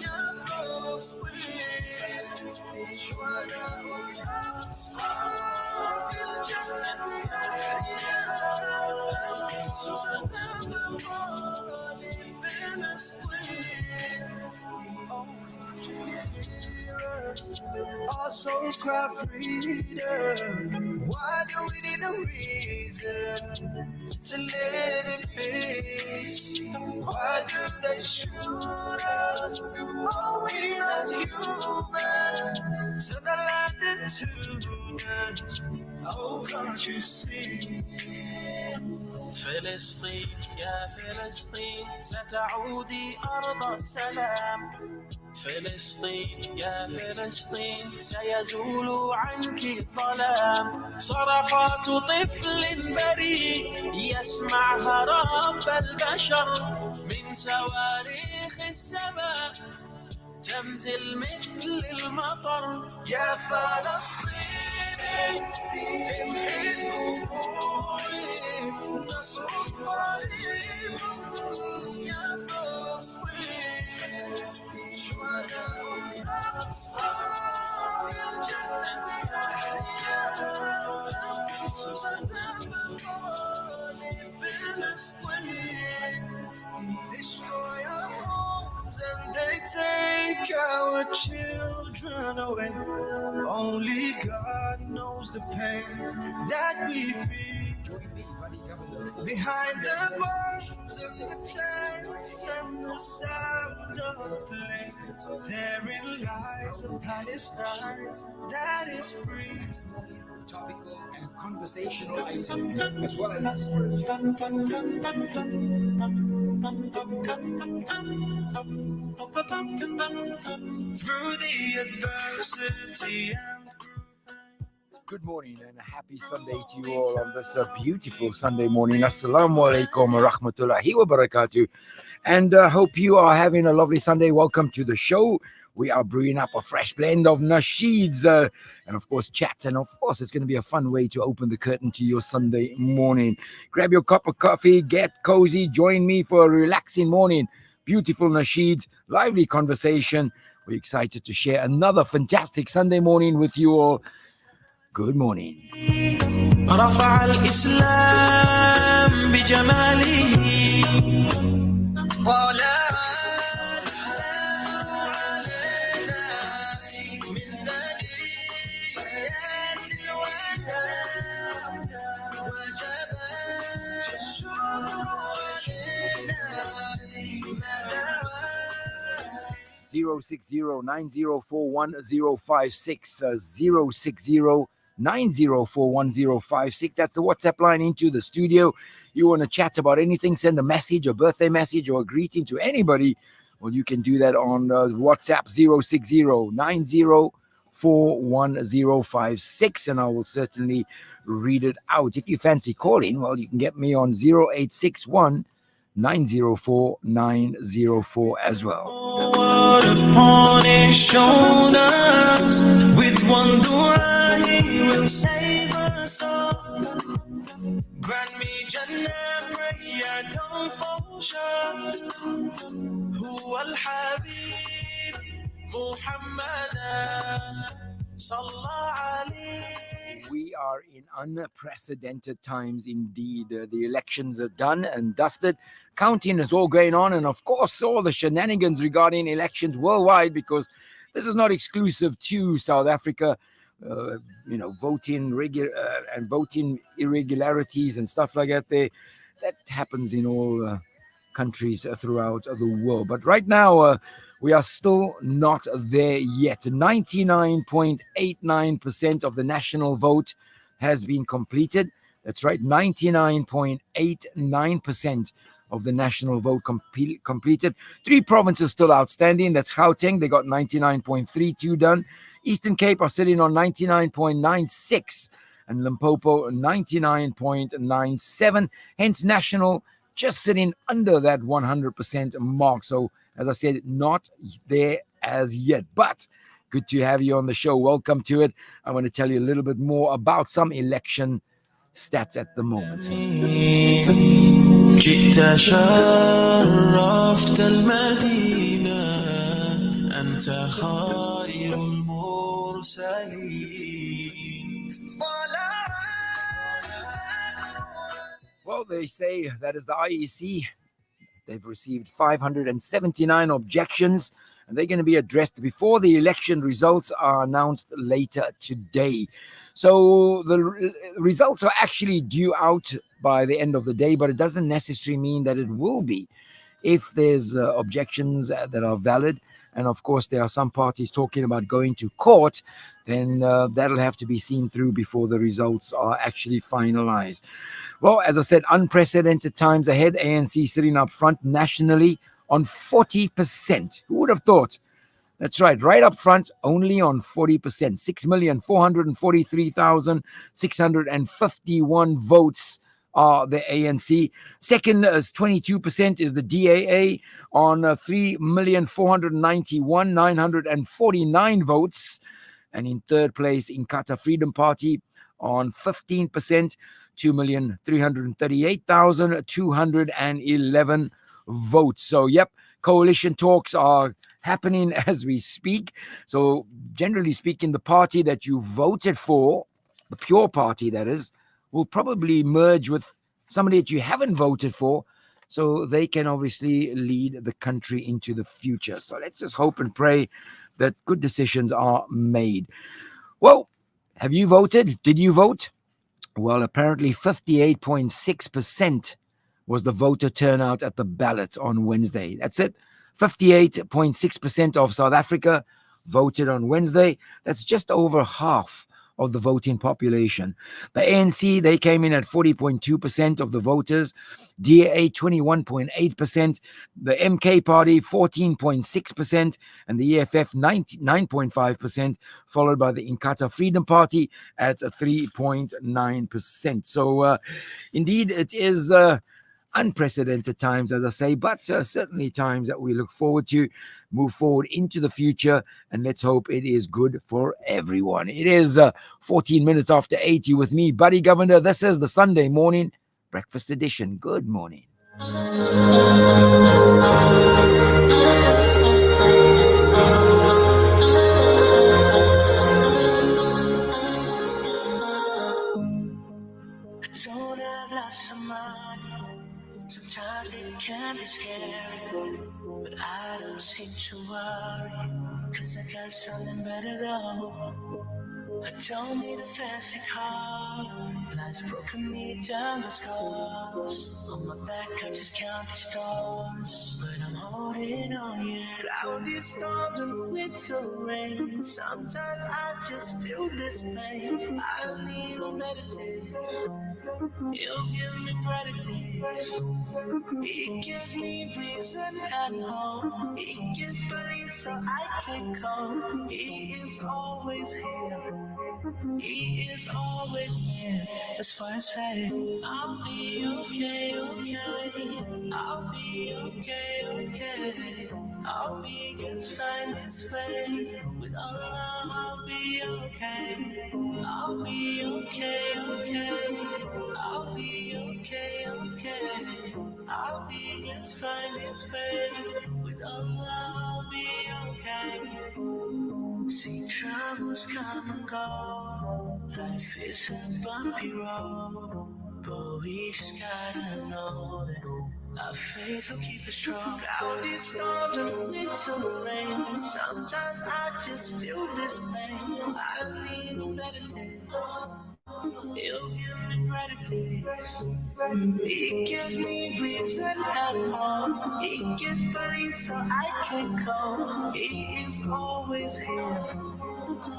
يا فلسطين شهداء الأقصى في الجنة أحياء ستبقى لفلسطين. Our souls cry freedom. Why do we need a reason to live in peace? Why do they shoot us? Are we not human? So the land into us. Oh, can't you see? فلسطين يا فلسطين ستعودي أرض السلام. فلسطين يا فلسطين سيزول عنك الظلام. صرخات طفل بريء يسمعها رب البشر من صواريخ السماء تنزل مثل المطر. يا فلسطين امحي دموعي نصر قريب. يا فلسطين شهداء الأقصى في الجنة أحياء ستبقى لفلسطين. Destroy our homes and they take our children away. Only God knows the pain that we feel behind the bombs and the tanks and the sound of the flames. Therein lies a Palestine that is free. Topical and conversational items as well as through the adversity and Good morning and a happy Sunday to you all on this beautiful Sunday morning. Assalamu alaikum wa rahmatullahi wa barakatuh. And hope you are having a lovely Sunday. Welcome to the show. We are brewing up a fresh blend of nasheeds and of course chats. And of course it's going to be a fun way to open the curtain to your Sunday morning. Grab your cup of coffee, get cozy, join me for a relaxing morning. Beautiful nasheeds, lively conversation. We're excited to share another fantastic Sunday morning with you all. Good morning. رفع الإسلام بجماله طلع علينا من ثنيات الوداع وجب الشكر علينا 060-9041-056. That's the WhatsApp line into the studio. You want to chat about anything, send a message, a birthday message, or a greeting to anybody. Well, you can do that on WhatsApp 060-9041-056, and I will certainly read it out. If you fancy calling, well, you can get me on 0861-904-904 as well. Upon his shoulders with one dua he will save us all. Grant me Jannah, prayer don't fall short. Huwa al-Habib Muhammadan Sallallahu Alayhi. We are in unprecedented times indeed. The elections are done and dusted. Counting is all going on, and of course all the shenanigans regarding elections worldwide, because this is not exclusive to South Africa. Voting and voting irregularities and stuff like that. That happens in all countries throughout the world. But right now, we are still not there yet. 99.89% of the national vote has been completed. That's right, 99.89% of the national vote completed. 3 provinces still outstanding. That's Gauteng. They got 99.32 done. Eastern Cape are sitting on 99.96 and Limpopo 99.97. Hence, national just sitting under that 100% mark. So, as I said, not there as yet, but good to have you on the show. Welcome to it. I want to tell you a little bit more about some election stats at the moment. جئت شرفت المدينة أنت خير المرسلين. Well, they say that is the IEC. They've received 579 objections, and they're going to be addressed before the election results are announced later today. So the results are actually due out by the end of the day, but it doesn't necessarily mean that it will be. If there's objections that are valid, and of course there are some parties talking about going to court, then that'll have to be seen through before the results are actually finalized. Well, as I said, unprecedented times ahead. ANC sitting up front nationally on 40%. Who would have thought? That's right up front, only on 40%. 6,443,651 votes are the ANC. Second is 22% is the DAA on 3,491,949 votes. And in third place, Inkatha Freedom Party on 15%, 2,338,211 votes. So, yep, coalition talks are happening as we speak. So, generally speaking, the party that you voted for, the pure party that is, will probably merge with somebody that you haven't voted for, so they can obviously lead the country into the future. So let's just hope and pray that good decisions are made. Well, have you voted? Did you vote? Well, apparently 58.6% was the voter turnout at the ballot on Wednesday. That's it. 58.6% of South Africa voted on Wednesday. That's just over half of the voting population. The ANC, they came in at 40.2% of the voters, DA 21.8%, the MK party 14.6%, and the EFF 9.5%, followed by the Inkatha Freedom Party at 3.9%. So indeed, it is unprecedented times, as I say, but certainly times that we look forward to move forward into the future, and let's hope it is good for everyone. It is 14 minutes after 8. You with me, Buddy Govender. This is the Sunday morning breakfast edition. Good morning. Sometimes it can be scary, but I don't seem to worry, 'cause I got something better though. I don't need a fancy car, life's broken me down the scars. On my back I just count the stars, but I'm holding on, yeah. Cloudy storms and winter rain, sometimes I just feel this pain. I need a meditate, you give me brighter days. It gives me reason and hope. It gives belief so I can cope. He is always here. He is always here. That's why I say I'll be okay, okay. I'll be okay, okay. I'll be just fine this way. With Allah, I'll be okay. I'll be okay, okay. I'll be okay, okay. I'll be just fine this way. With Allah, I'll be okay. See, troubles come and go. Life is a bumpy road, but we just gotta know that our faith will keep us strong. Cloudy storms and winter rain, sometimes I just feel this pain. I need a better day. He'll give me brighter days. It gives me reason and hope. It gives belief so I can cope. He is always here.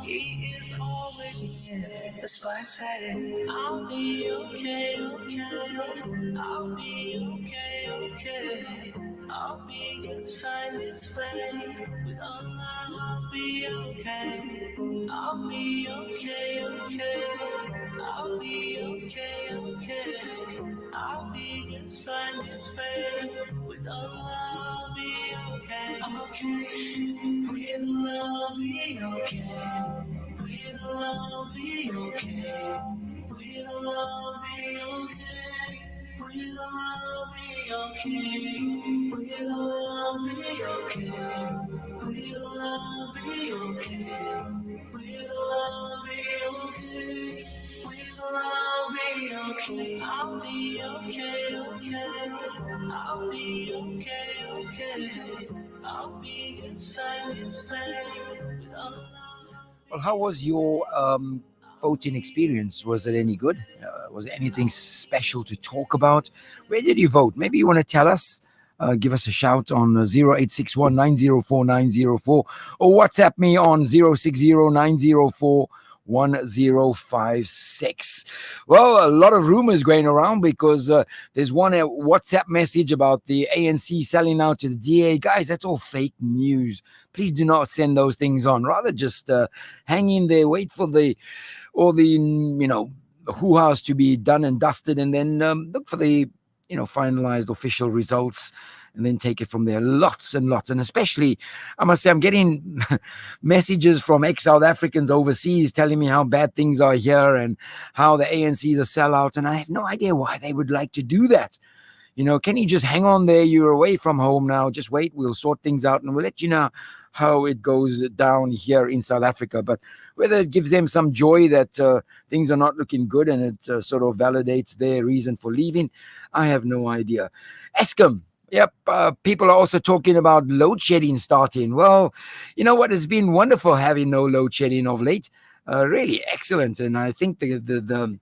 He is always here. That's why I say I'll be okay, okay. I'll be okay, okay. I'll be just fine this way. With Allah, I'll be okay. I'll be okay, okay. I'll be okay, okay. I'll be just fine this way. With Allah, I'll be okay. Okay. With Allah, I'll be okay. With Allah, I'll be okay. With Allah, I'll be okay. With Allah, I'll be okay. With Allah, I'll be okay. With Allah, okay. I'll be okay, okay. I'll be okay, okay. I'll be just fine, just fine. With Allah. Well, how was your voting experience? Was it any good? Was there anything special to talk about? Where did you vote? Maybe you want to tell us. Give us a shout on 0861 or WhatsApp me on 060 Well, a lot of rumors going around because there's one WhatsApp message about the ANC selling out to the DA. Guys, that's all fake news. Please do not send those things on. Rather just hang in there, wait for all the hoo-has to be done and dusted, and then look for the finalized official results, and then take it from there. Lots and lots, and especially, I must say, I'm getting messages from ex-South Africans overseas telling me how bad things are here and how the ANC is a sellout, and I have no idea why they would like to do that. Can you just hang on there? You're away from home now. Just wait. We'll sort things out and we'll let you know how it goes down here in South Africa. But whether it gives them some joy that things are not looking good and it sort of validates their reason for leaving, I have no idea. Eskom. Yep, people are also talking about load shedding starting. Well, you know what? It's been wonderful having no load shedding of late. Really excellent. And I think the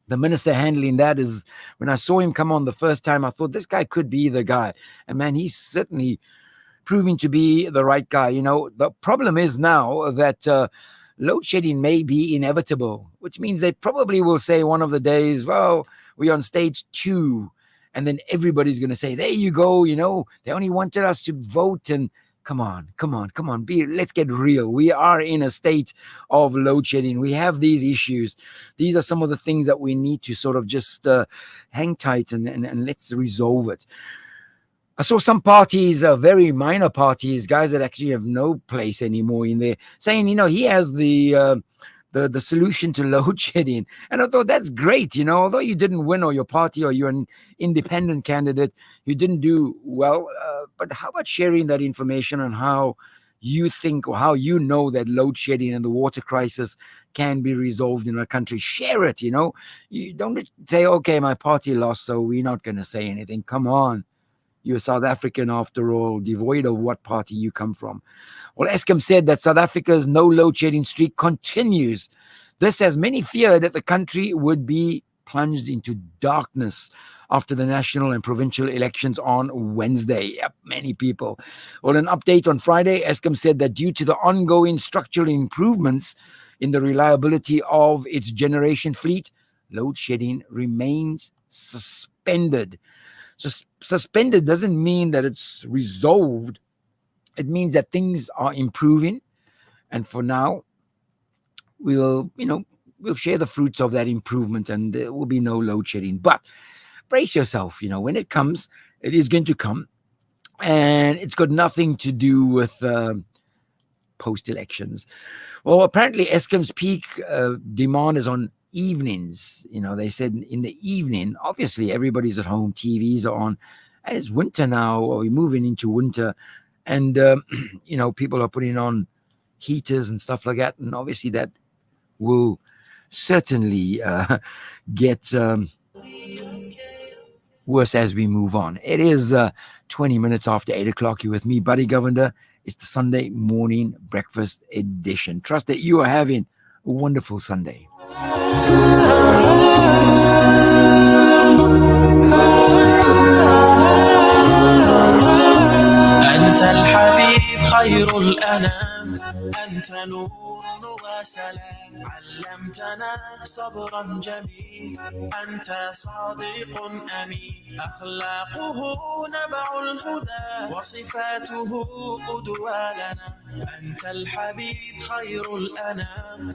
minister handling that is, when I saw him come on the first time, I thought this guy could be the guy. And man, he's certainly proving to be the right guy. The problem is now that load shedding may be inevitable, which means they probably will say one of the days, well, we're on stage 2. And then everybody's going to say, there you go, they only wanted us to vote. And come on. Let's get real. We are in a state of load shedding. We have these issues. These are some of the things that we need to sort of just hang tight and let's resolve it. I saw some parties, very minor parties, guys that actually have no place anymore in there, saying, he has the solution to load shedding. And I thought that's great. Although you didn't win, or your party, or you're an independent candidate, you didn't do well. But how about sharing that information on how you think, or how that load shedding and the water crisis can be resolved in our country? Share it. You don't say, okay, my party lost, so we're not going to say anything. Come on. You're South African after all, devoid of what party you come from. Well, Eskom said that South Africa's no load shedding streak continues. This as many feared that the country would be plunged into darkness after the national and provincial elections on Wednesday. Yep, many people. Well, an update on Friday, Eskom said that due to the ongoing structural improvements in the reliability of its generation fleet, load shedding remains suspended. So suspended doesn't mean that it's resolved. It means that things are improving. And for now, we'll share the fruits of that improvement, and there will be no load shedding. But brace yourself, when it comes, it is going to come. And it's got nothing to do with post-elections. Well, apparently Eskom's peak demand is on evenings. They said in the evening, obviously everybody's at home, TVs are on, and it's winter now, or we're moving into winter, and people are putting on heaters and stuff like that, and obviously that will certainly get worse as we move on. It is 20 minutes after 8 o'clock. You're with me, Buddy Govender. It's the Sunday morning breakfast edition. Trust that you are having a wonderful Sunday. أنت الحبيب خير الأنام أنت نور وسلام علمتنا صبرا جميل أنت صادق أمين أخلاقه نبع الهدى وصفاته قدوة لنا أنت الحبيب خير الأنام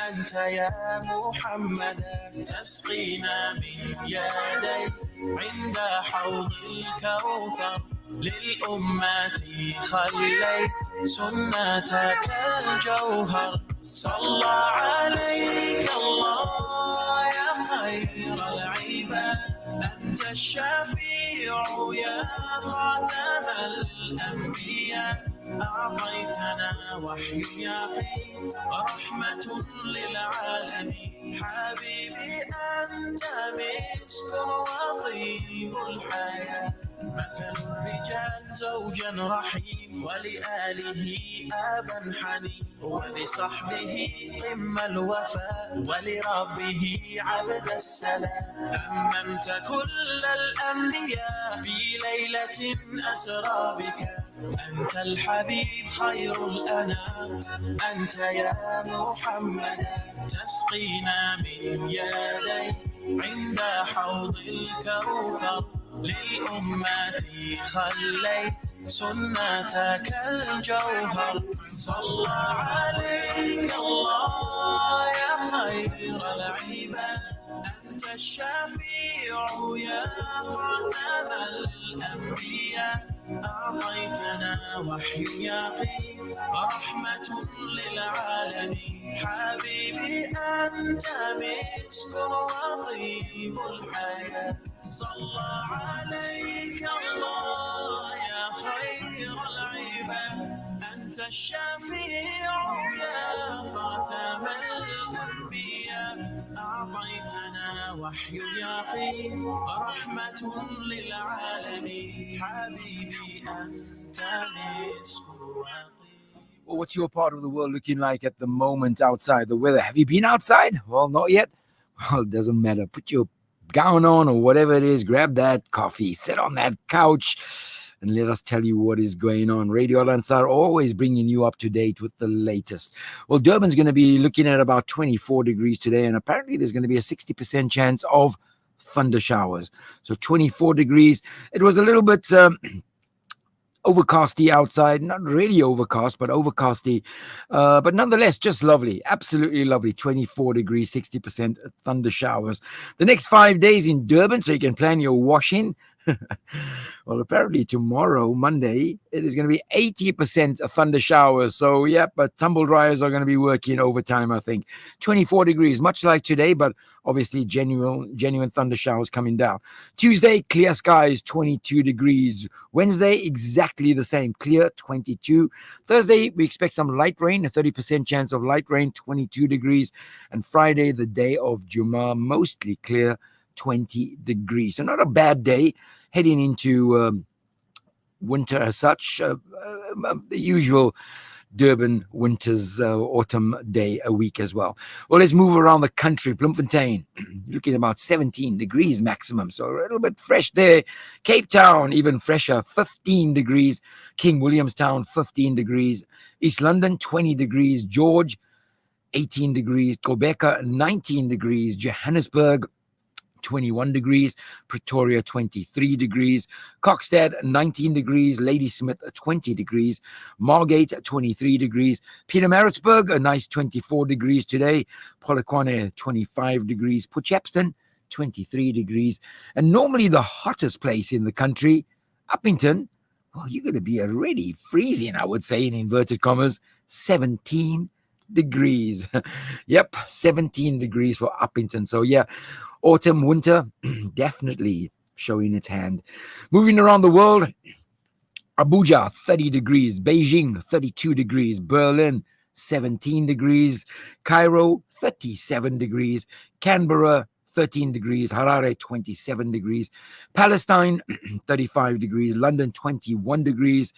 أنت يا محمد تسقينا من يديك عند حوض الكوثر للأمة خليت سنتك الجوهر صلى عليك الله يا خير العباد أنت الشفيع يا خاتم الأنبياء أعطيتنا وحي يقين رحمة للعالمين حبيبي أنت مسك وطيب الحياة مثل الرجال زوجا رحيم ولآله أبا حنين ولصحبه قم الوفاء ولربه عبد السلام أممت كل الأنبياء في ليلة أسرى بك أنت الحبيب خير الأنام أنت يا محمد تسقينا من يديك عند حوض الكوثر للأمة خليت سنتك الجوهر صلى عليك الله يا خير العباد أنت الشفيع يا خاتم الأنبياء أعطيتنا وحي يقين رحمة للعالمين حبيبي أنت مسك وطيب الحياة صلى عليك الله يا خير العباد أنت الشفيع يا خاتم الأنبياء أعطيتنا وحي يقين رحمة للعالمين حبيبي أنت مسك وطيب. Well, what's your part of the world looking like at the moment outside? The weather. Have you been outside? Well, not yet. Well, it doesn't matter. Put your gown on or whatever it is. Grab that coffee. Sit on that couch and let us tell you what is going on. Radio Al Ansar always bringing you up to date with the latest. Well, Durban's going to be looking at about 24 degrees today, and apparently there's going to be a 60% chance of thunder showers. So 24 degrees. It was a little bit overcasty outside, not really overcast, but overcasty, but nonetheless just lovely, absolutely lovely. 24 degrees, 60% thunder showers the next 5 days in Durban, so you can plan your washing. Well, apparently tomorrow, Monday, it is going to be 80% thunder showers. So, yeah, but tumble dryers are going to be working overtime, I think. 24 degrees, much like today, but obviously genuine thunder showers coming down. Tuesday, clear skies, 22 degrees. Wednesday, exactly the same, clear, 22. Thursday, we expect some light rain, a 30% chance of light rain, 22 degrees. And Friday, the day of Jummah, mostly clear, 20 degrees. So not a bad day heading into winter as such. The usual Durban winter's autumn day a week as well. Well, let's move around the country. Bloemfontein, looking at about 17 degrees maximum. So a little bit fresh there. Cape Town, even fresher, 15 degrees. King Williamstown, 15 degrees. East London, 20 degrees. George, 18 degrees. Gqeberha, 19 degrees. Johannesburg, 21 degrees, Pretoria 23 degrees, Kokstad 19 degrees, Ladysmith 20 degrees, Margate 23 degrees, Pietermaritzburg a nice 24 degrees today, Polokwane 25 degrees, Potchefstroom 23 degrees, and normally the hottest place in the country, Uppington, well, you're going to be already freezing, I would say, in inverted commas, 17 degrees. Yep, 17 degrees for Uppington. So yeah, autumn, winter, definitely showing its hand. Moving around the world, Abuja, 30 degrees. Beijing, 32 degrees. Berlin, 17 degrees. Cairo, 37 degrees. Canberra, 13 degrees. Harare, 27 degrees. Palestine, 35 degrees. London, 21 degrees.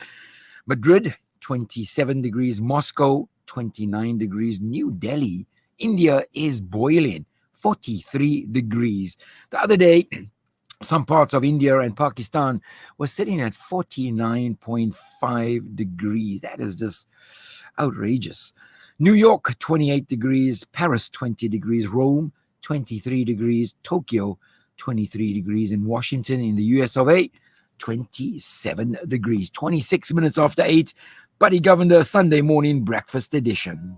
Madrid, 27 degrees. Moscow, 29 degrees. New Delhi, India is boiling, 43 degrees. The other day, some parts of India and Pakistan were sitting at 49.5 degrees. That is just outrageous. New York, 28 degrees. Paris, 20 degrees. Rome, 23 degrees. Tokyo, 23 degrees. In Washington, in the US of A, 27 degrees. 26 minutes after 8. Buddy Govender, Sunday morning breakfast edition.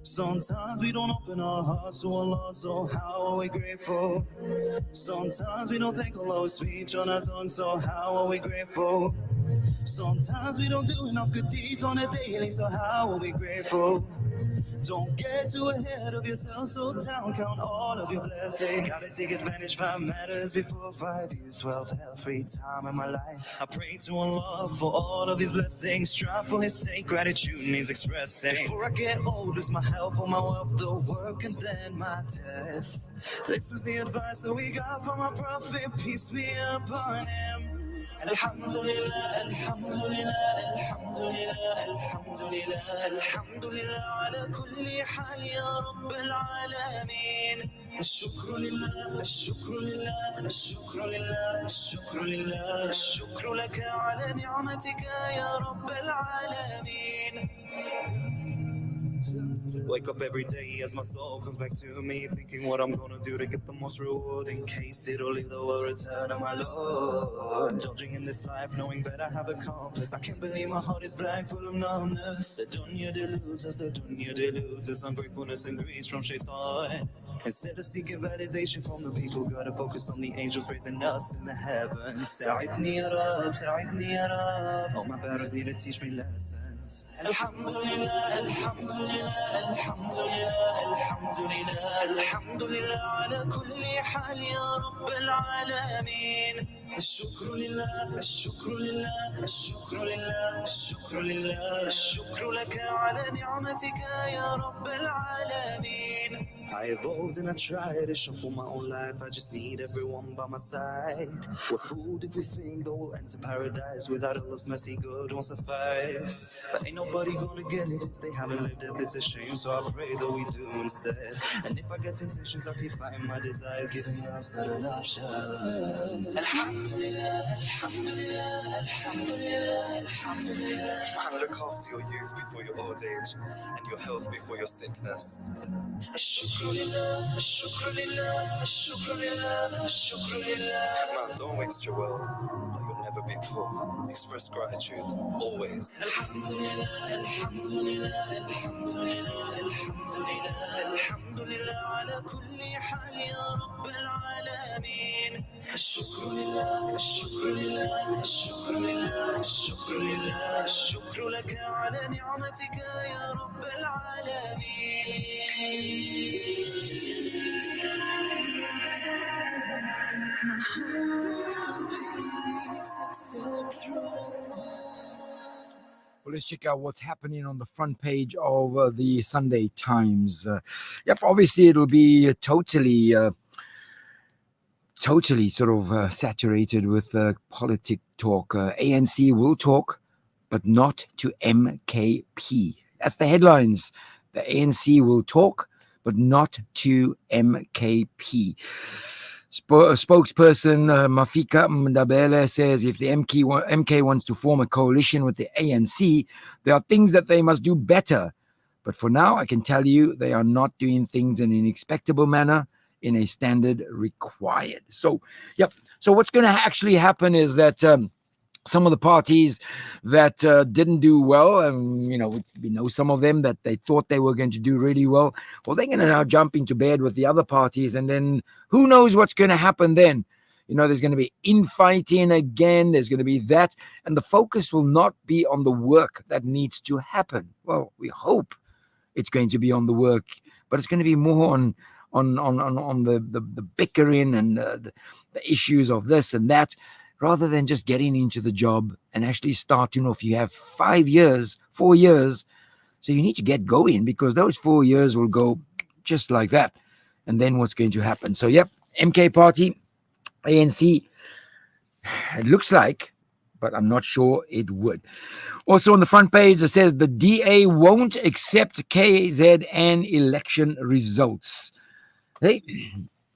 Sometimes we don't open our hearts to Allah, so how are we grateful? Sometimes we don't think Allah with speech on our tongue, so how are we grateful? Sometimes we don't do enough good deeds on a daily, so how are we grateful? Don't get too ahead of yourself, so down, count all of your blessings. Gotta take advantage, 5 matters before 5 years, wealth, health, free time in my life. I pray to Allah for all of these blessings, strive for His sake, gratitude needs expressing. Before I get old, lose my health or my wealth, the work and then my death. This was the advice that we got from our prophet, peace be upon him. Alhamdulillah, alhamdulillah, alhamdulillah, alhamdulillah, alhamdulillah ala kulli hal ya Rabbil Alameen. الشكر لله الشكر لله الشكر لله الشكر لله الشكر لك على نعمتك يا رب العالمين. Wake up every day as my soul comes back to me, thinking what I'm gonna do to get the most reward, in case it'll lead the world return of my Lord. Indulging in this life, knowing that I have accomplished. I can't believe my heart is black, full of numbness. The dunya deludes us, the dunya deludes us. Ungratefulness and greed from shaitan. Instead of seeking validation from the people, gotta focus on the angels raising us in the heavens. Sa'idni ya Rab, Sa'idni ya Rab. All my battles need to teach me lessons. Alhamdulillah, alhamdulillah, alhamdulillah, alhamdulillah, alhamdulillah ala kulli hal ya Rabbil Alameen. الشكر لله الشكر لله الشكر لله الشكر لله الشكر لك على نعمتك يا رب العالمين. I evolved and I tried to shuffle my own life. I just need everyone by my side. We're fooled if we think that we'll enter paradise without Allah's mercy. Good won't suffice. But ain't nobody gonna get it if they haven't lived it. It's a shame, so I pray that we do instead. And if I get temptations, I'll keep fighting my desires, giving up's not an option. Alhamdulillah, alhamdulillah, alhamdulillah, alhamdulillah. And look after your youth before your old age, and your health before your sickness. الشكر لله الشكر لله الشكر لله الشكر لله. Man, don't waste your wealth, but you'll never be poor. Express gratitude, always. Alhamdulillah, alhamdulillah, alhamdulillah, alhamdulillah, alhamdulillah ala kulli hal ya Rabbil Alameen. الشكر لله الشكر لله الشكر لله الشكر لله الشكر لك على نعمتك يا رب العالمين. Well, let's check out what's happening on the front page of the Sunday Times. Yep, obviously it'll be totally sort of saturated with politic talk. ANC will talk, but not to MKP. That's the headlines. The ANC will talk, but not to MKP. Spokesperson Mafika Mdabele says if the MK wants to form a coalition with the ANC, there are things that they must do better. But for now, I can tell you they are not doing things in an expectable manner, in a standard required. So, yep. So what's going to actually happen is that some of the parties that didn't do well, and we know some of them that they thought they were going to do really well, well, they're going to now jump into bed with the other parties, and then who knows what's going to happen then. There's going to be infighting again. There's going to be that, and the focus will not be on the work that needs to happen. Well, we hope it's going to be on the work, but it's going to be more on the bickering and the issues of this and that, rather than just getting into the job and actually starting off. You have 4 years, so you need to get going, because those 4 years will go just like that. And then what's going to happen? So, yep, MK Party, ANC, it looks like, but I'm not sure it would. Also on the front page, it says the DA won't accept KZN election results. They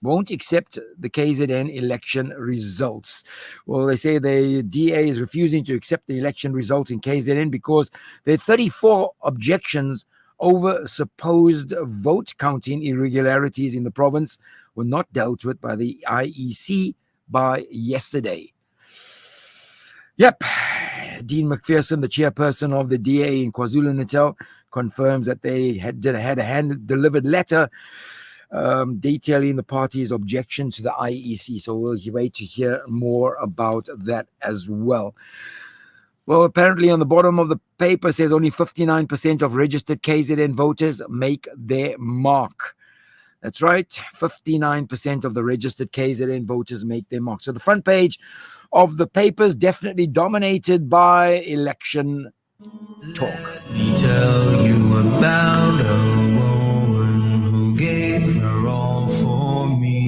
won't accept the KZN election results. Well, they say the DA is refusing to accept the election results in KZN because there are 34 objections over supposed vote counting irregularities in the province were not dealt with by the IEC by yesterday. Yep. Dean McPherson, the chairperson of the DA in KwaZulu-Natal, confirms that they had a hand-delivered letter detailing the party's objection to the IEC. So we'll wait to hear more about that as well. Well, apparently on the bottom of the paper says only 59% of registered KZN voters make their mark. That's right, 59% of the registered KZN voters make their mark. So the front page of the papers definitely dominated by election talk. Let me tell you about a woman who gave her all for me.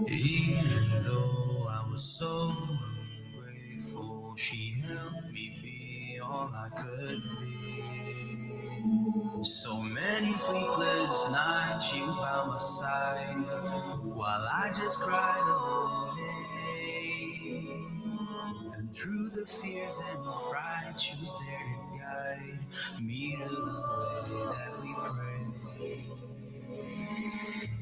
Even though I was so ungrateful, she helped me be all I could be. So many sleepless nights she was by my side while I just cried away. And through the fears and the frights, she was there to guide me to the way that we pray.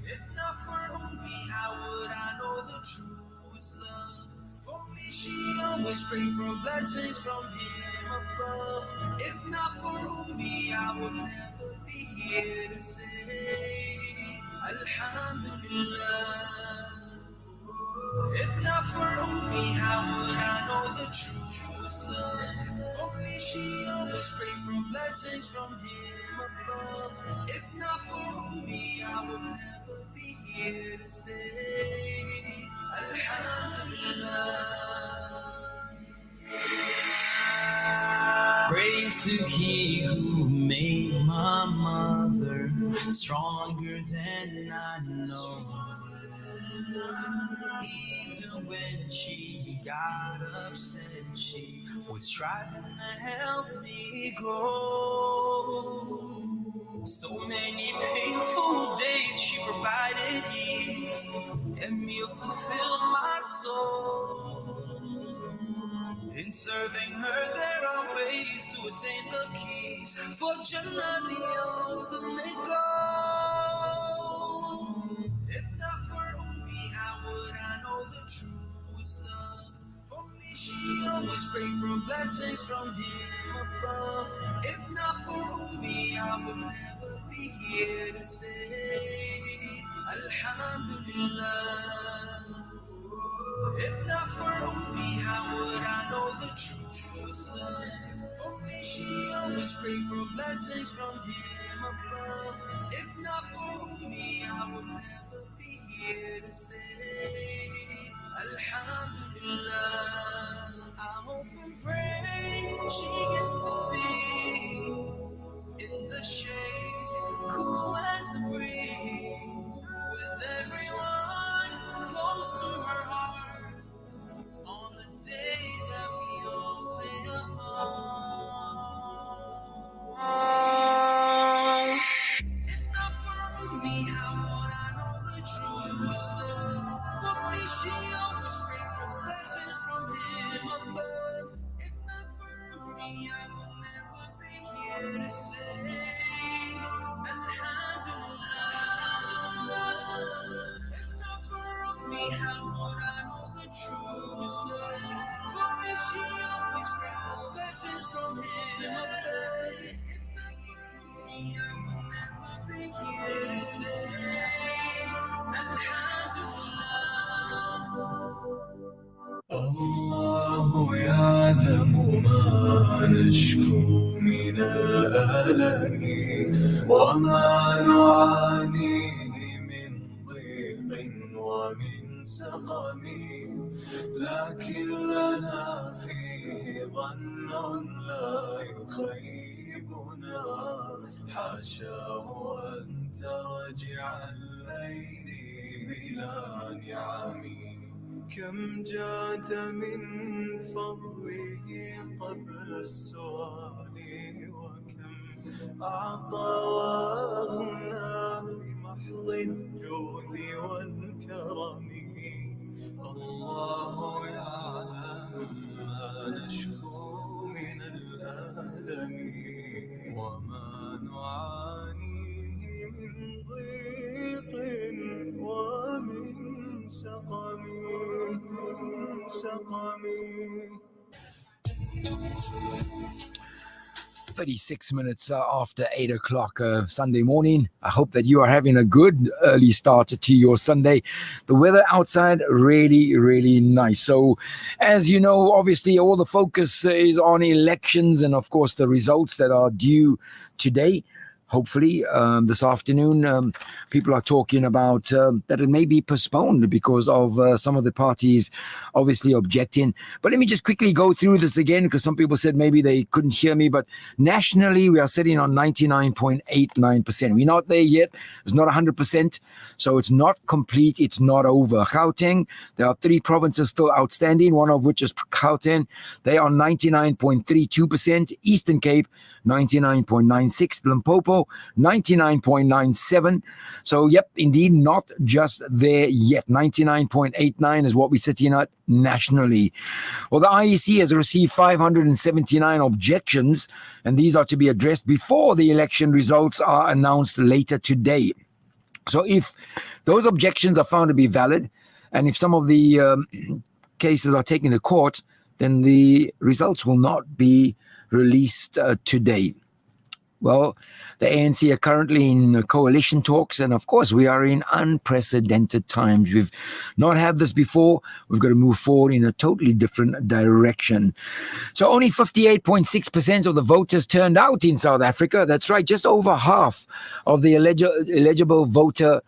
If not for me, how would I know the truest love? For me, she always prayed for blessings from him above. If not for me, I would never be here to say Alhamdulillah. If not for me, how would I know the truest love? For me, she always prayed for blessings from him above. If not for me, I would never be here to say Alhamdulillah. Praise to He who made my mother stronger than I know. Even when she got upset, she was striving to help me grow. So many painful days she provided ease and meals to fill my soul. In serving her, there are ways to attain the keys for Jannah, the ultimate goal. If not for me, how would I know the truest love? For me, she always prayed for blessings from him above. If not for me, I would never be here to say Alhamdulillah. If not for me, how would I know the truest love? For me, she always prayed for blessings from him above. If not for me, I would never be here to say Alhamdulillah. I hope and pray she gets to be in the shade, cool as the breeze, with everyone close to her heart on the day that we all play a part. If not for me, how would I know the truest love? For me, she always prayed for blessings from him above. If not for me, I would never be here to say Alhamdulillah. If not for me, how would I know the truest love? For me, she always prayed for blessings from him above. If not for me, I would never be here to say Alhamdulillah. الله يعلم ما نشكو من الألم وما نعانيه من ضيق ومن سقم، لكن لنا فيه ظن لا يخيبنا، حاشاه أن ترجع الليل بلا نعم. كم جاد من فضله قبل السؤال، وكم أعطى وأغنى بمحض الجود والكرم. الله يعلم ما نشكو من الألم وما نعانيه من ضيق ومن سقم. 36 minutes after 8 o'clock Sunday morning. I hope that you are having a good early start to your Sunday. The weather outside really, really nice. So, as you know, obviously all the focus is on elections and, of course, the results that are due today. Hopefully, this afternoon, people are talking about that it may be postponed because of some of the parties obviously objecting. But let me just quickly go through this again because some people said maybe they couldn't hear me. But nationally, we are sitting on 99.89%. We're not there yet. It's not 100%. So it's not complete. It's not over. Gauteng, there are 3 provinces still outstanding, one of which is Gauteng. They are 99.32%. Eastern Cape, 99.96%. Limpopo, 99.97%. So, yep, indeed, not just there yet. 99.89 is what we're sitting at nationally. Well, the IEC has received 579 objections, and these are to be addressed before the election results are announced later today. So, if those objections are found to be valid, and if some of the cases are taken to court, then the results will not be released today. Well, the ANC are currently in coalition talks, and of course, we are in unprecedented times. We've not had this before. We've got to move forward in a totally different direction. So, only 58.6% of the voters turned out in South Africa. That's right, just over half of the eligible voter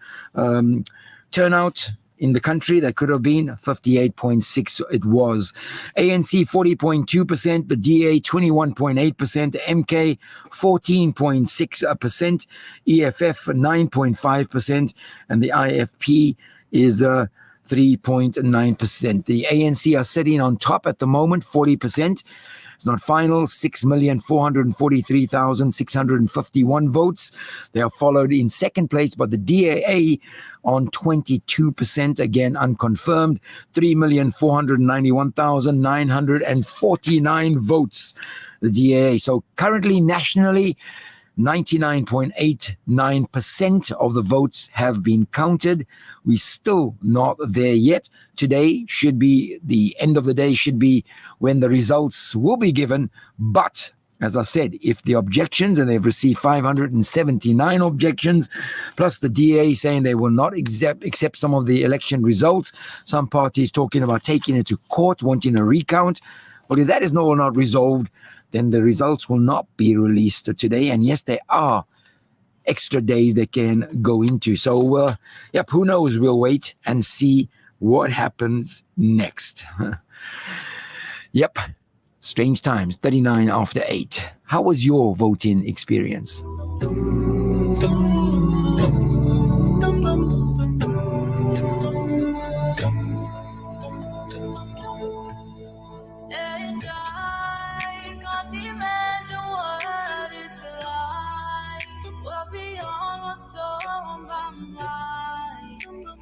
turnout in the country. That could have been 58.6%. It was. ANC 40.2%, the DA 21.8%, MK 14.6%, EFF 9.5%, and the IFP is 3.9%. The ANC are sitting on top at the moment, 40%. It's not final, 6,443,651 votes. They are followed in second place by the DAA on 22%, again unconfirmed, 3,491,949 votes, the DAA. So currently nationally, 99.89% of the votes have been counted. We're still not there yet. Today should be the end of the day, should be when the results will be given. But as I said, if the objections, and they've received 579 objections, plus the DA saying they will not accept some of the election results, some parties talking about taking it to court, wanting a recount. Well, if that is not resolved, then the results will not be released today. And yes, there are extra days they can go into. So, yep, who knows? We'll wait and see what happens next. Yep, strange times, 39 after 8. How was your voting experience?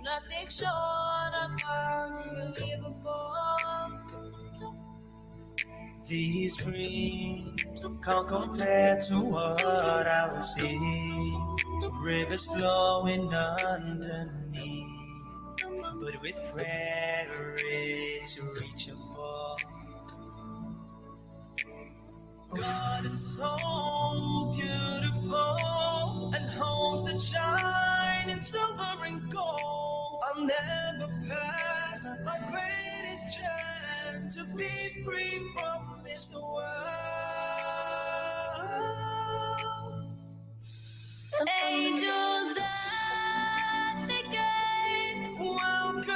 Nothing short of unbelievable. These dreams can't compare to what I will see. Rivers flowing underneath, but with prayer it's reachable. God, it's so beautiful, and hope that shine in silver and gold. I'll never pass my greatest chance to be free from this world. Angels at the gates, welcome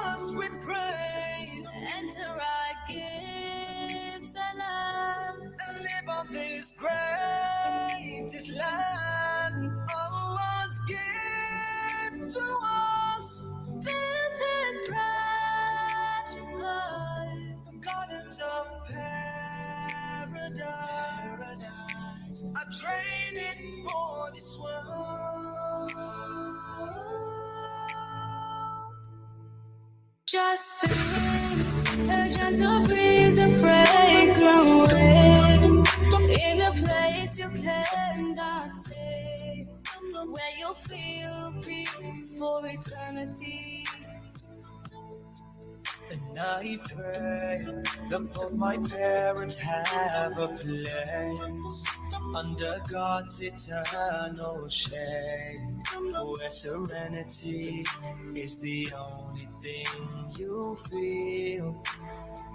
us with praise. Enter our gifts alive, and live on this greatest land. Allah's gift to us, built in precious life, the gardens of paradise. I traded for this world. Just think, a gentle breeze, a fragrant wind, in a place you cannot see, where you'll feel peace for eternity. And I pray that both my parents have a place under God's eternal shade, where serenity is the only thing you feel.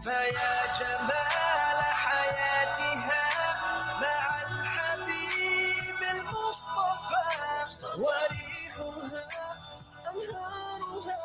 فيا جمال حياتها مع الحبيب المصطفى وريحها أنهارها.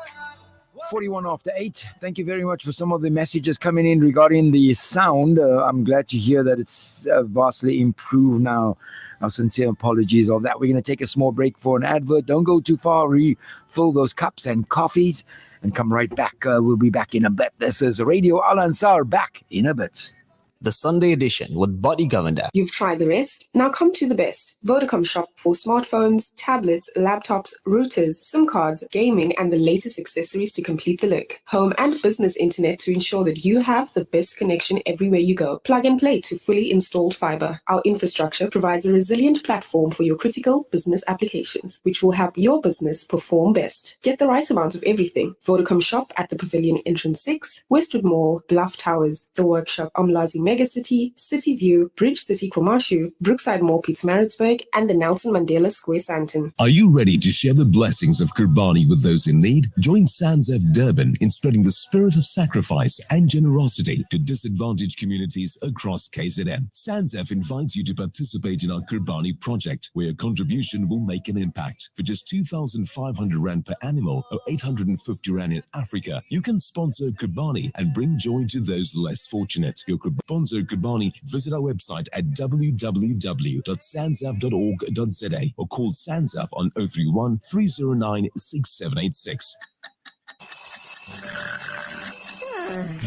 41 after 8. Thank you very much for some of the messages coming in regarding the sound. I'm glad to hear that it's vastly improved now. Our sincere apologies of that. We're going to take a small break for an advert. Don't go too far. Refill those cups and coffees and come right back. We'll be back in a bit. This is Radio Al Ansar, back in a bit. The Sunday edition with Body Govender. You've tried the rest, now come to the best. Vodacom shop for smartphones, tablets, laptops, routers, SIM cards, gaming, and the latest accessories to complete the look. Home and business internet to ensure that you have the best connection everywhere you go. Plug and play to fully installed fiber. Our infrastructure provides a resilient platform for your critical business applications, which will help your business perform best. Get the right amount of everything. Vodacom shop at the Pavilion Entrance 6, Westwood Mall, Bluff Towers, the workshop Umlazi Megacity, City View, Bridge City Kwamashu, Brookside Mall Pietermaritzburg, and the Nelson Mandela Square Sandton. Are you ready to share the blessings of Qurbani with those in need? Join SANZF Durban in spreading the spirit of sacrifice and generosity to disadvantaged communities across KZN. SANZF invites you to participate in our Qurbani project, where your contribution will make an impact. For just 2,500 Rand per animal or 850 Rand in Africa, you can sponsor Qurbani and bring joy to those less fortunate. Your sponsor Qurbani, visit our website at www.sanzaf.org.za or call SANZF on 031 309 6786.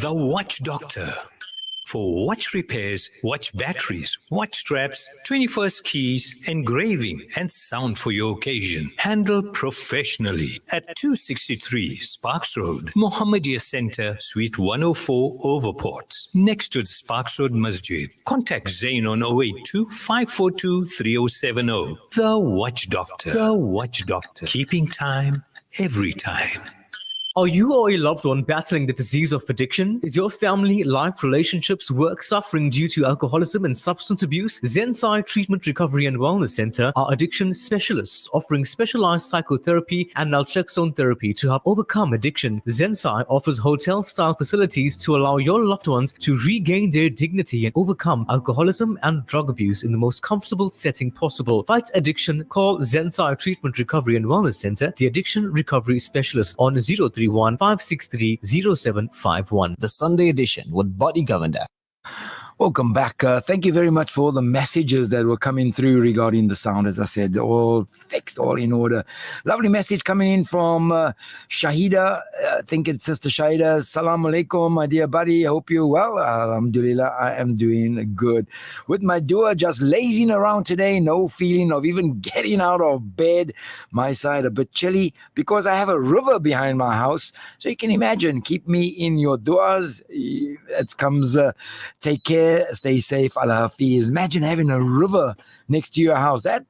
The Watch Doctor. For watch repairs, watch batteries, watch straps, 21st keys, engraving, and sound for your occasion. Handled professionally at 263 Sparks Road, Mohammedia Center, Suite 104, Overport, next to the Sparks Road Masjid. Contact Zain on 082 542 3070. The Watch Doctor. The Watch Doctor. Keeping time every time. Are you or a loved one battling the disease of addiction? Is your family, life, relationships, work suffering due to alcoholism and substance abuse? Zensai Treatment Recovery and Wellness Center are addiction specialists offering specialized psychotherapy and naltrexone therapy to help overcome addiction. Zensai offers hotel-style facilities to allow your loved ones to regain their dignity and overcome alcoholism and drug abuse in the most comfortable setting possible. Fight addiction. Call Zensai Treatment Recovery and Wellness Center, the addiction recovery specialist, on 031 563 0751. The Sunday edition with Body Govender. Welcome back. Thank you very much for all the messages that were coming through regarding the sound. As I said, all fixed, all in order. Lovely message coming in from Shahida. I think it's Sister Shahida. Assalamu alaikum, my dear buddy. I hope you're well. Alhamdulillah, I am doing good. With my dua just lazing around today, no feeling of even getting out of bed. My side a bit chilly because I have a river behind my house. So you can imagine, keep me in your duas. It comes, take care. Stay safe, Allah Hafiz. Imagine having a river next to your house. That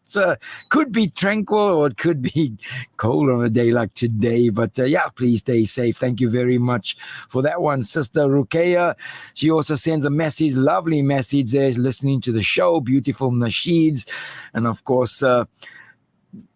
could be tranquil or it could be cold on a day like today. But yeah, please stay safe. Thank you very much for that one. Sister Rukeya, she also sends a message, lovely message there, listening to the show, beautiful nasheeds. And of course,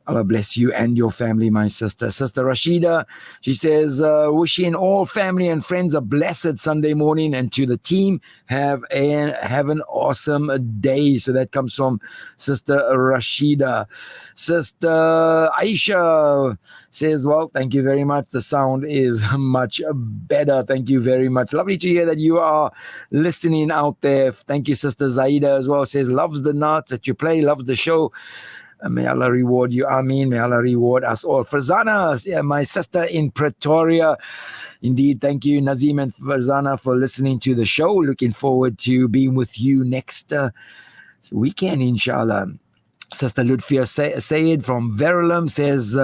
Allah bless you and your family, my sister. Sister Rashida, she says, wishing all family and friends a blessed Sunday morning, and to the team, have an awesome day. So that comes from Sister Rashida. Sister Aisha says, well, thank you very much. The sound is much better. Thank you very much. Lovely to hear that you are listening out there. Thank you, Sister Zaida, as well. Says, loves the nuts that you play, loves the show. May Allah reward you. Ameen. May Allah reward us all. Farzana, my sister in Pretoria. Indeed, thank you, Nazim and Farzana, for listening to the show. Looking forward to being with you next weekend, inshallah. Sister Lutfia Sayed from Verulam says,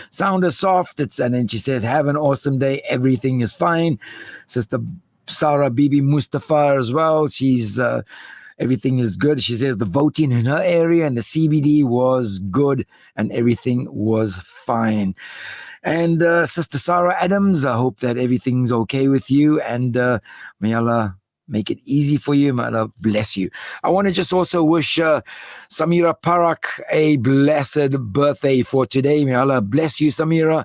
sound is soft. And then she says, have an awesome day. Everything is fine. Sister Sarah Bibi Mustafa as well. She's... everything is good. She says the voting in her area and the CBD was good and everything was fine. And Sister Sarah Adams, I hope that everything's okay with you, and may Allah make it easy for you. May Allah bless you. I want to just also wish Samira Parak a blessed birthday for today. May Allah bless you, Samira,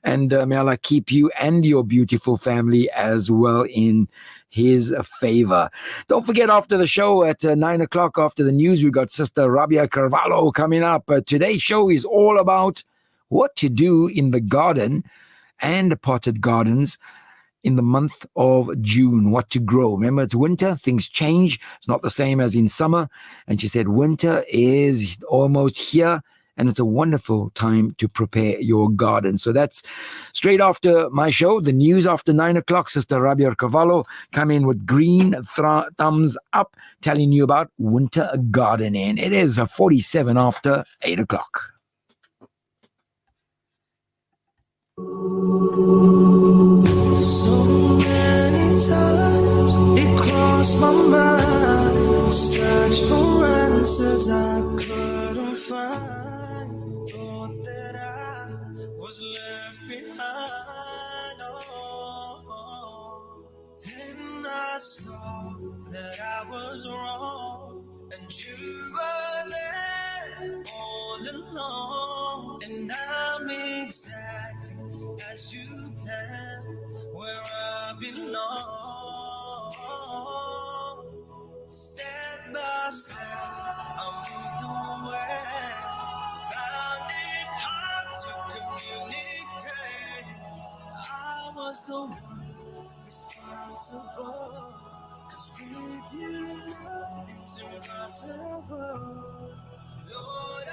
and may Allah keep you and your beautiful family as well in His favor. Don't forget, after the show at 9 o'clock, after the news, we got Sister Rabia Carvalho coming up. Today's show is all about what to do in the garden and potted gardens in the month of June, what to grow. Remember, it's winter, things change. It's not the same as in summer. And she said, winter is almost here, and it's a wonderful time to prepare your garden. So that's straight after my show, the news after 9 o'clock. Sister Rabia Cavallo come in with green thumbs up, telling you about winter gardening. It is 47 after 8 o'clock. So many times it crossed my mind, search for answers I couldn't find. Thought that I was left behind. Oh, then I saw that I was wrong, and you were there all along, and I'm exactly as you planned, where I belong. Step by step, I moved away. Found it hard to communicate. I was the one responsible, 'cause with you nothing's impossible. Lord, I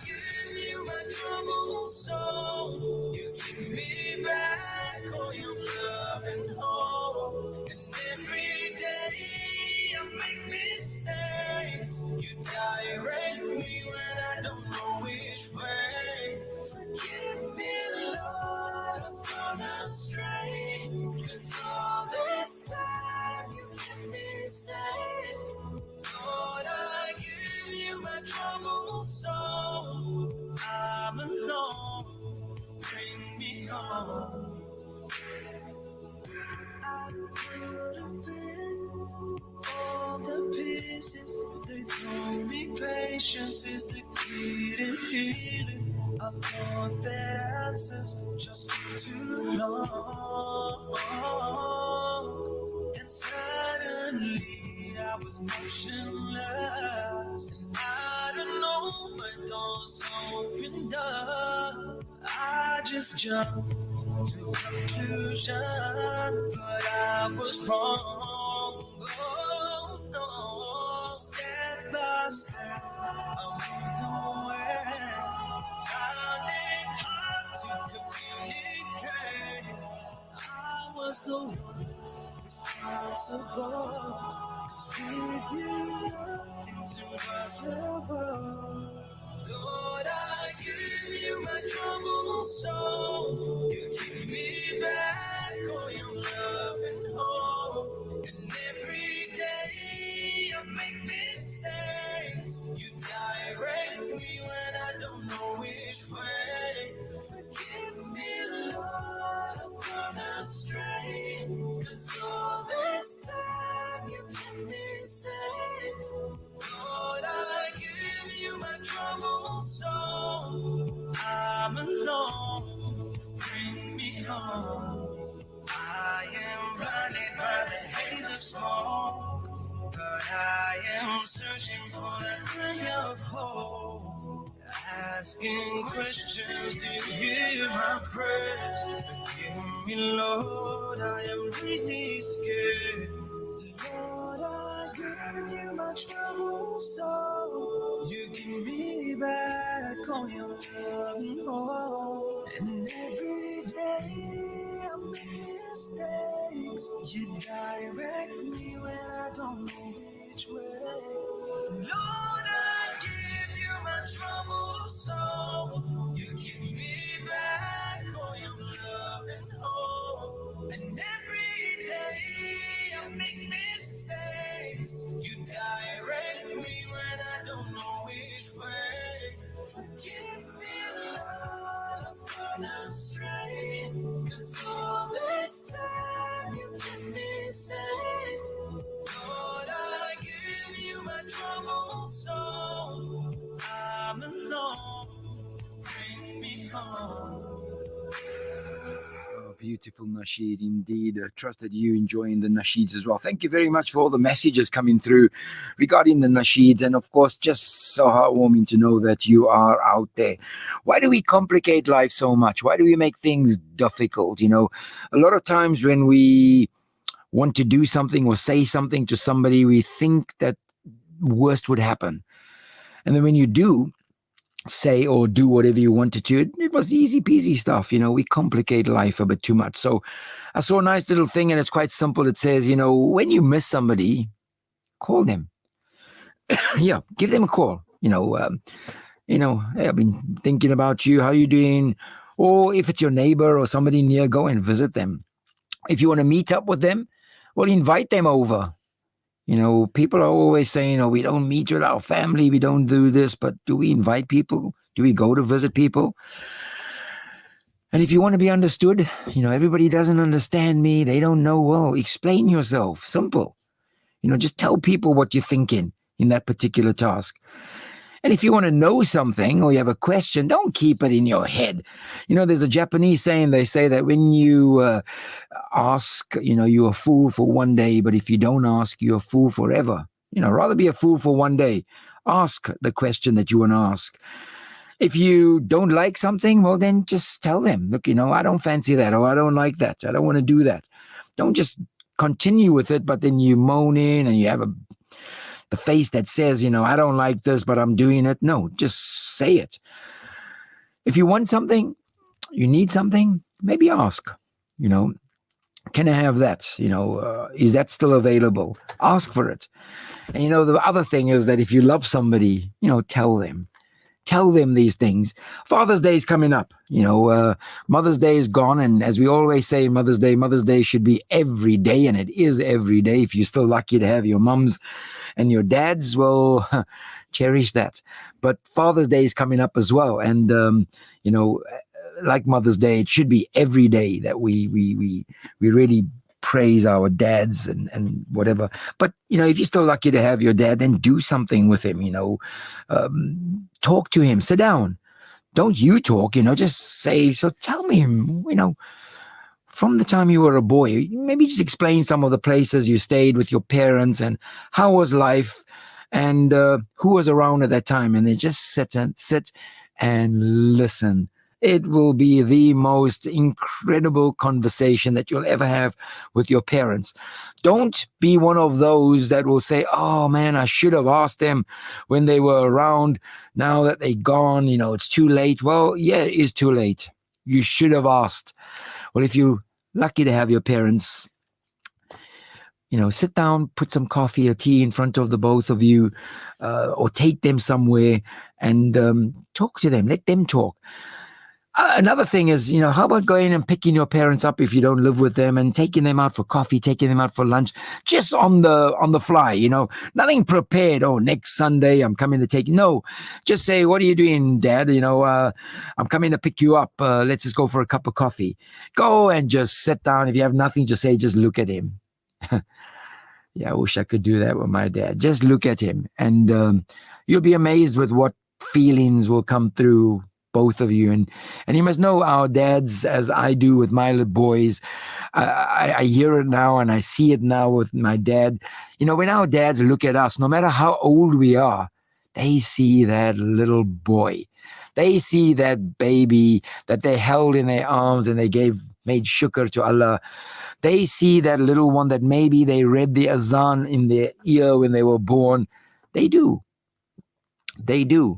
give you my troubled soul. You give me back all your love and hope. And every day I make mistakes. You direct me when I don't know which way. Forgive me, Lord, I've gone astray. 'Cause all this time you kept me safe. Lord, I give you my troubled soul. I'm alone, bring me home. I could have been all the pieces. They told me patience is the key to healing. I thought that answers just took too long. And suddenly I was motionless, and I don't know where doors opened up. I just jumped to conclusions, but I was wrong. Oh no, step by step I moved away. Found it hard to communicate. I was the one responsible, 'cause with you nothing's impossible. Lord, I give you my troubled soul. You give me back all your love and hope. And every day I make mistakes. You direct me when I don't know which way. Forgive me, Lord, I've gone astray. 'Cause all this time you kept me safe. Lord, I give you my troubled soul. I'm alone, bring me home. I am blinded by the haze of smoke, but I am searching for that ray of hope. Asking questions, do you hear my prayers? Forgive me, Lord, I am really scared. Lord, I give you my troubled soul. You give me back all your love and hope. And every day I make mistakes. You direct me when I don't know which way. Lord, I give you my troubled soul. You give me back all your love and hope. And every day I make mistakes. You direct me when I don't know which way. Forgive me, Lord, I've gone astray. beautiful nasheed indeed. I trust that you enjoying the nasheeds as well. Thank you very much for all the messages coming through regarding the nasheeds, and of course, just so heartwarming to know that you are out there. Why do we complicate life so much? Why do we make things difficult? A lot of times when we want to do something or say something to somebody, we think that worst would happen, and then when you do say or do whatever you wanted to, it was easy peasy stuff. We complicate life a bit too much. So I saw a nice little thing, and it's quite simple. It says, when you miss somebody, call them. Yeah, give them a call. Hey, I've been thinking about you. How are you doing? Or if it's your neighbor or somebody near, go and visit them. If you want to meet up with them, well, invite them over. People are always saying, we don't meet with our family, we don't do this, but do we invite people? Do we go to visit people? And if you want to be understood, everybody doesn't understand me, they don't know, well, explain yourself. Simple. Just tell people what you're thinking in that particular task. And if you want to know something or you have a question, don't keep it in your head. There's a Japanese saying, they say that when you ask, you're a fool for one day, but if you don't ask, you're a fool forever. Rather be a fool for one day. Ask the question that you want to ask. If you don't like something, well, then just tell them, look, I don't fancy that, or I don't like that. I don't want to do that. Don't just continue with it, but then you moan in and you have the face that says, I don't like this, but I'm doing it. No, just say it. If you want something, you need something, maybe ask, can I have that? Is that still available? Ask for it. And, the other thing is that if you love somebody, tell them. Tell them these things. Father's Day is coming up. Mother's Day is gone. And as we always say, Mother's Day should be every day. And it is every day. If you're still lucky to have your mums and your dads, well, cherish that. But Father's Day is coming up as well. And, like Mother's Day, it should be every day that we really praise our dads and whatever. But, if you're still lucky to have your dad, then do something with him, talk to him, sit down. Don't you talk, just say, so tell me, from the time you were a boy, maybe just explain some of the places you stayed with your parents and how was life and who was around at that time. And they just sit and listen. It will be the most incredible conversation that you'll ever have with your parents. Don't be one of those that will say, oh man, I should have asked them when they were around. Now that they're gone, it's too late. Well, yeah, it is too late. You should have asked. Well, if you're lucky to have your parents, sit down, put some coffee or tea in front of the both of you, or take them somewhere and talk to them. Let them talk. Another thing is, how about going and picking your parents up if you don't live with them and taking them out for coffee, taking them out for lunch, just on the fly, nothing prepared. Oh, next Sunday I'm coming to take you. No, just say, what are you doing, Dad? I'm coming to pick you up. Let's just go for a cup of coffee. Go and just sit down. If you have nothing to say, just look at him. Yeah, I wish I could do that with my dad. Just look at him and you'll be amazed with what feelings will come through both of you. And you must know our dads, as I do with my little boys. I hear it now and I see it now with my dad. When our dads look at us, no matter how old we are, they see that little boy. They see that baby that they held in their arms and they made shukr to Allah. They see that little one that maybe they read the azan in their ear when they were born. They do. They do.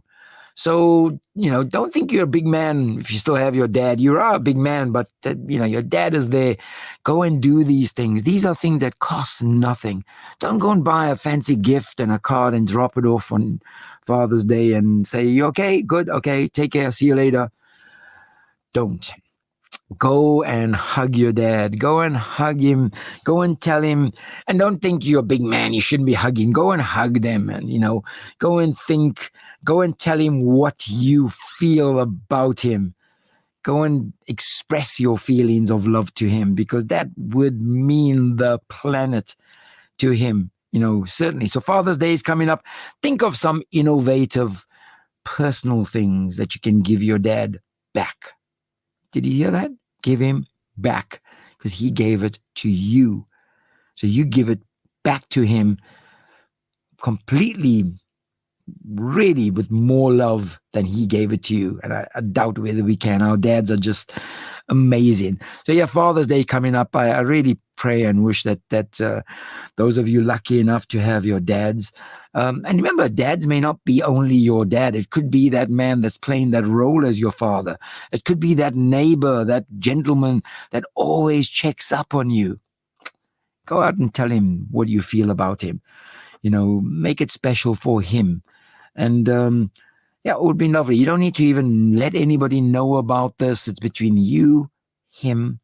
So, don't think you're a big man if you still have your dad. You are a big man, but, your dad is there. Go and do these things. These are things that cost nothing. Don't go and buy a fancy gift and a card and drop it off on Father's Day and say, you okay? Good. Okay. Take care. See you later. Don't. Go and hug your dad. Go and hug him. Go and tell him. And don't think you're a big man, you shouldn't be hugging. Go and hug them and, go and think. Go and tell him what you feel about him. Go and express your feelings of love to him, because that would mean the planet to him, certainly. So Father's Day is coming up. Think of some innovative personal things that you can give your dad back. Did you hear that? Give him back because he gave it to you. So you give it back to him completely, really with more love than he gave it to you. And I doubt whether we can. Our dads are just amazing. So yeah, Father's Day coming up. I really pray and wish that those of you lucky enough to have your dads, and remember, dads may not be only your dad. It could be that man that's playing that role as your father. It could be that neighbor, that gentleman that always checks up on you. Go out and tell him what you feel about him. Make it special for him. And yeah, it would be lovely. You don't need to even let anybody know about this. It's between you, him,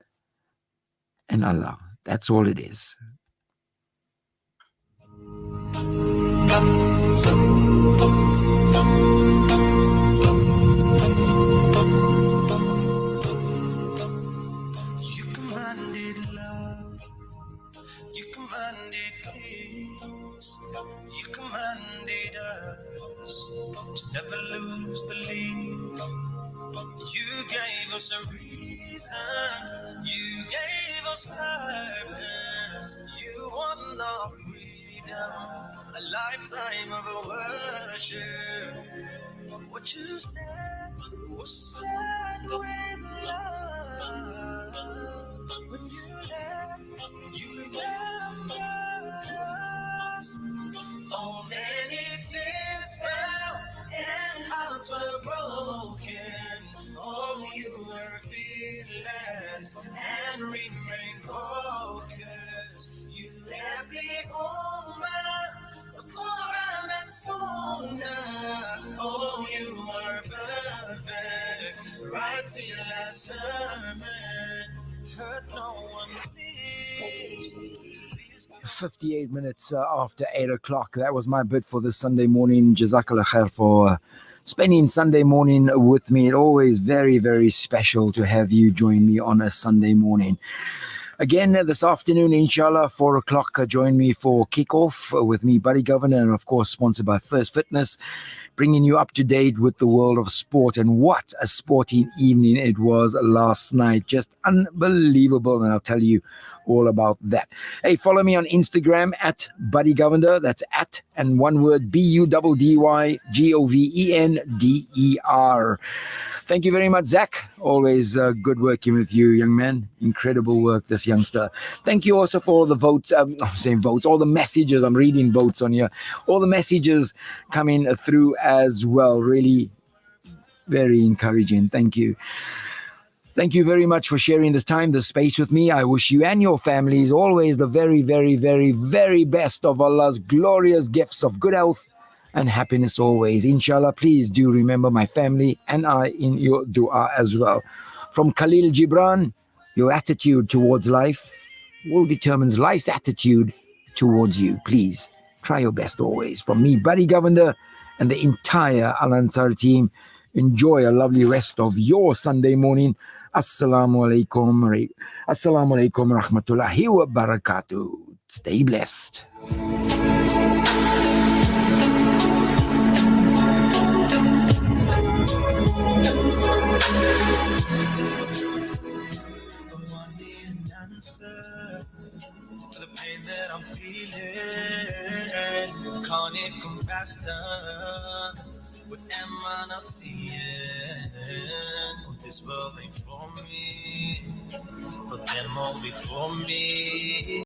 and Allah. That's all it is. You commanded love, you commanded peace, you commanded us to never lose belief. You gave us a reason, you gave us purpose, you won our freedom, a lifetime of worship. What you said was said with love. When you left, you remembered us. Oh, many tears fell and hearts were broken. Oh, you were fearless and remained focused. You left the Ummah, the Quran and Sunnah. Oh, you were perfect, right to your last sermon. Hurt no one, please. 58 minutes after 8 o'clock. That was my bit for this Sunday morning. Jazakallah khair for spending Sunday morning with me. It's always very, very special to have you join me on a Sunday morning. Again, this afternoon, inshallah, 4 o'clock, join me for kickoff with me, Buddy Govender, and of course, sponsored by First Fitness, bringing you up to date with the world of sport. And what a sporting evening it was last night. Just unbelievable. And I'll tell you all about that. Hey, follow me on Instagram at Buddy Govender. That's at, and one word, BUDDYGOVENDER. Thank you very much, Zach. Always good working with you, young man. Incredible work, this youngster. Thank you also for all the votes. I'm saying votes, all the messages. I'm reading votes on here. All the messages coming through as well. Really very encouraging. Thank you. Thank you very much for sharing this time, this space with me. I wish you and your families always the very, very, very, very best of Allah's glorious gifts of good health and happiness always. Inshallah, please do remember my family and I in your dua as well. From Khalil Gibran, your attitude towards life will determine life's attitude towards you. Please try your best always. From me, Buddy Govender, and the entire Al Ansar team, enjoy a lovely rest of your Sunday morning. Assalamu alaikum. Assalamu alaikum rahmatullahi wa barakatuh. Stay blessed. For the pain that I'm feeling, can't it come faster? What am I not seeing? This world ain't for me, but them all before me.